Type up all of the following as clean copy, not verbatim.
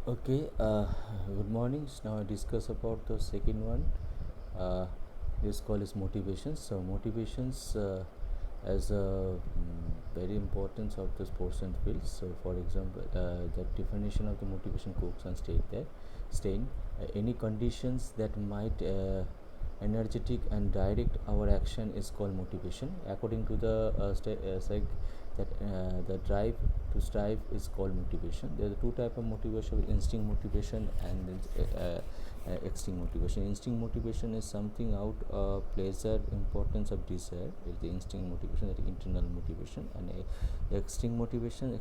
Okay, good morning. Now I discuss about the second one. Uh, this call is motivations. So motivations as a very importance of the sports and fields. So for example, the definition of the motivation quotes and state that stain any conditions that might energetic and direct our action is called motivation. According to the psych, that the drive to strive is called motivation. There are two type of motivation: instinct motivation and extinct motivation. Instinct motivation is something out of pleasure, importance of desire. Is the instinct motivation, that is internal motivation, and extinct motivation,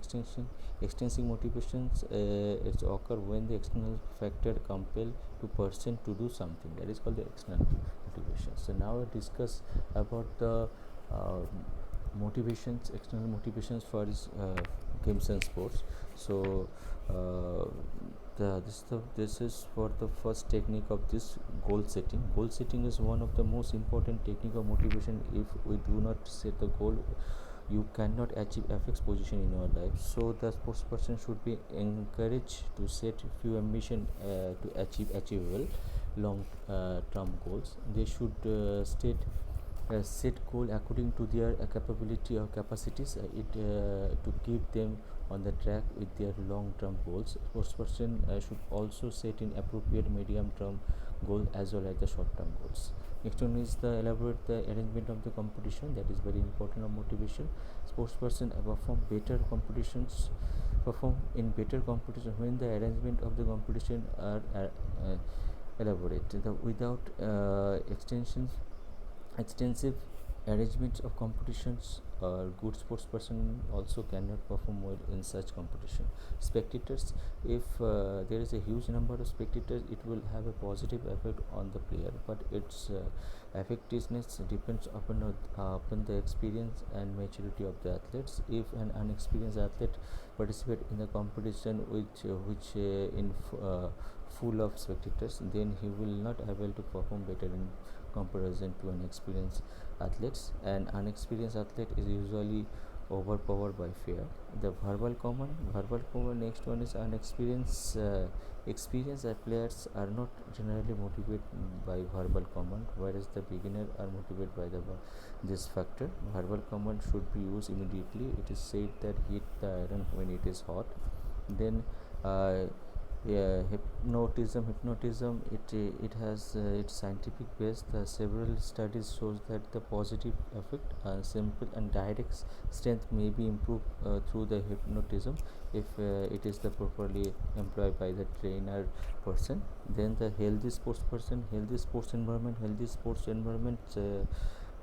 extrinsic motivations. It's occur when the external factor compel to person to do something. That is called the external motivation. So now I discuss about the uh, motivations, external motivations for games and sports. So this is for the first technique of this goal setting. Goal setting is one of the most important technique of motivation. If we do not set the goal, you cannot achieve fx position in your life. So the sports person should be encouraged to set few ambition to achieve achievable long term goals. They should set goal according to their capability or capacities, it to keep them on the track with their long term goals. Sports person should also set in appropriate medium term goal as well as the short term goals. Next one is the elaborate the arrangement of the competition. That is very important of motivation. Sports person perform in better competition when the arrangement of the competition are elaborate. Without extensive arrangements of competitions, good sports person also cannot perform well in such competition. Spectators, if there is a huge number of spectators, it will have a positive effect on the player, but its effectiveness depends upon the experience and maturity of the athletes. If an unexperienced athlete participate in the competition which in full of spectators, then he will not able to perform better in comparison to an experienced athletes. An unexperienced athlete is usually overpowered by fear. The verbal command. Next one is unexperienced. Experienced players are not generally motivated by verbal command, whereas the beginner are motivated by this factor. Verbal command should be used immediately. It is said that hit the iron when it is hot. Then uh, yeah, hypnotism, it has its scientific base. The several studies shows that the positive effect, simple and direct strength may be improved through the hypnotism if it is the properly employed by the trainer person. Then the healthy sports environment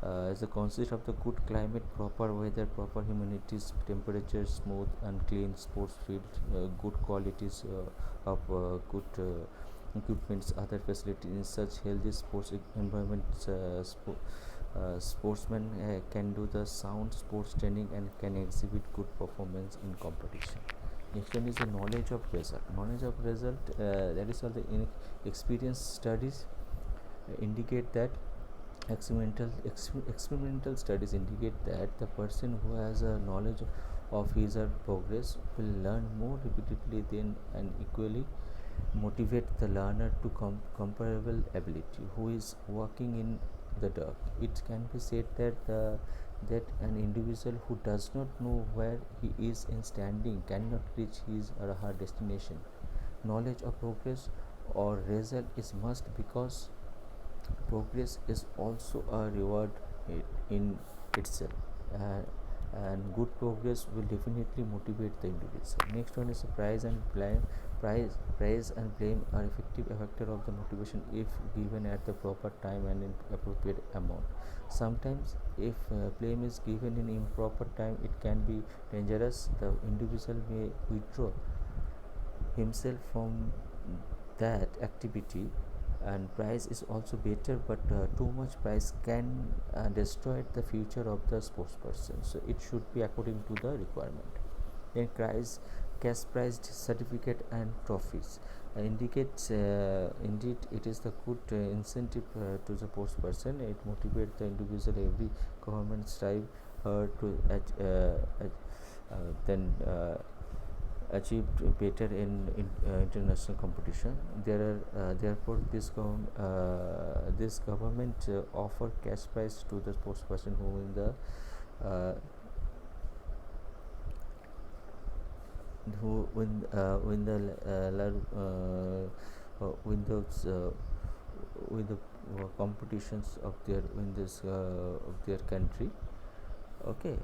is a consist of the good climate, proper weather, proper humidity, temperature, smooth and clean sports field, good qualities of good equipments, other facilities. In such healthy sports environments, sportsmen can do the sound sports training and can exhibit good performance in competition. Next one is the knowledge of result. Knowledge of result, that is all the experience studies indicate that experimental studies indicate that the person who has a knowledge of his or progress will learn more repeatedly than and equally motivate the learner to comparable ability who is walking in the dark. It can be said that that an individual who does not know where he is in standing cannot reach his or her destination. Knowledge of progress or result is must, because progress is also a reward in itself. And good progress will definitely motivate the individual. Next one is prize and blame. Praise and blame are effective factor of the motivation if given at the proper time and in appropriate amount. Sometimes if blame is given in improper time, it can be dangerous. The individual may withdraw himself from that activity. And price is also better, but too much price can destroy the future of the sports person, so it should be according to the requirement. Then prize, cash prize, certificate and trophies indicates indeed it is the good incentive to the sports person. It motivates the individual. Every government strive to then achieved better in international competition. Therefore this government offer cash prize to the sports person who win the uh, who win the those with the competitions of their in this of their country. Okay,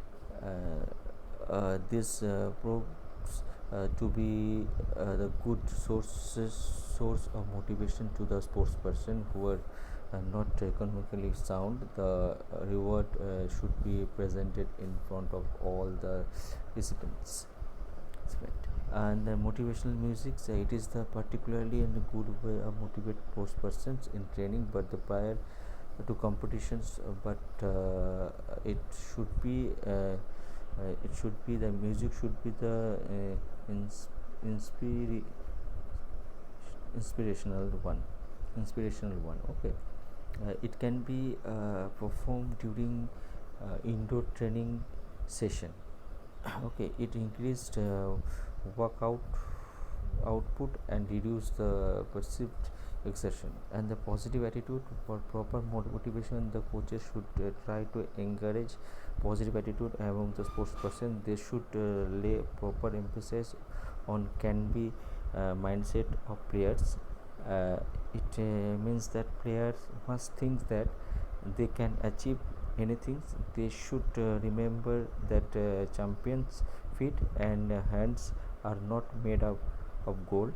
this proves to be the good source of motivation to the sports person who are not economically sound. The reward should be presented in front of all the recipients. And the motivational music, so it is the particularly in a good way motivate sports persons in training but the prior to competitions, but it should be the music should be the inspiri- inspirational one okay. It can be performed during indoor training session. Okay, it increased workout output and reduce the perceived exertion. And the positive attitude for proper motivation, the coaches should try to encourage positive attitude among the sports person. They should lay proper emphasis on can be mindset of players. It means that players must think that they can achieve anything. They should remember that champions feet and hands are not made of gold.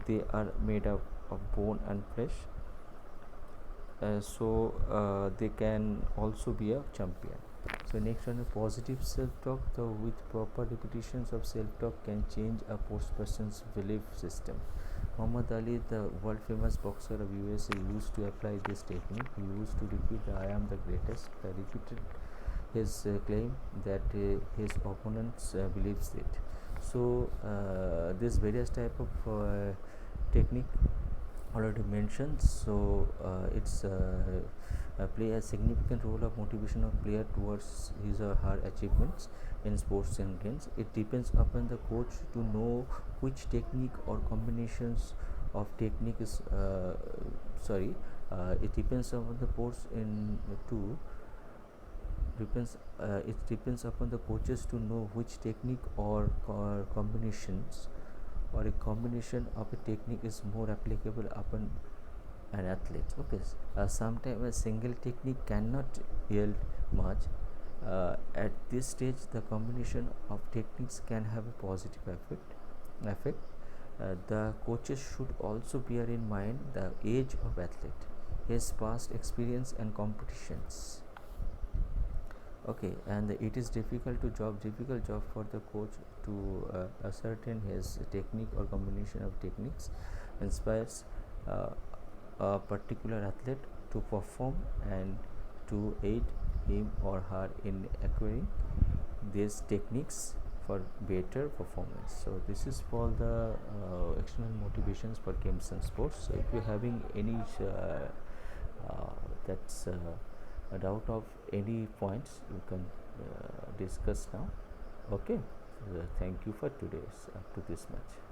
They are made of bone and flesh. So they can also be a champion. So next one, positive self-talk. So with proper repetitions of self-talk can change a person's belief system. Muhammad Ali, the world famous boxer of USA, used to apply this technique. He used to repeat, "I am the greatest." Repeated his claim that his opponents believes it. So this various type of technique already mentioned. So it's play a significant role of motivation of player towards his or her achievements in sports and games. It depends upon the coach to know which technique or combinations of technique is it depends upon the coach in to depends it depends upon the coaches to know which technique or combinations or a combination of a technique is more applicable upon an athlete. Okay, sometimes a single technique cannot yield much. At this stage, the combination of techniques can have a positive effect. The coaches should also bear in mind the age of athlete, his past experience and competitions. Okay, and it is difficult job for the coach to ascertain his technique or combination of techniques inspires a particular athlete to perform and to aid him or her in acquiring these techniques for better performance. So this is for the external motivations for games and sports. So if you're having any uh, that's a doubt of any points, you can discuss now. Okay, thank you for today's up to this much.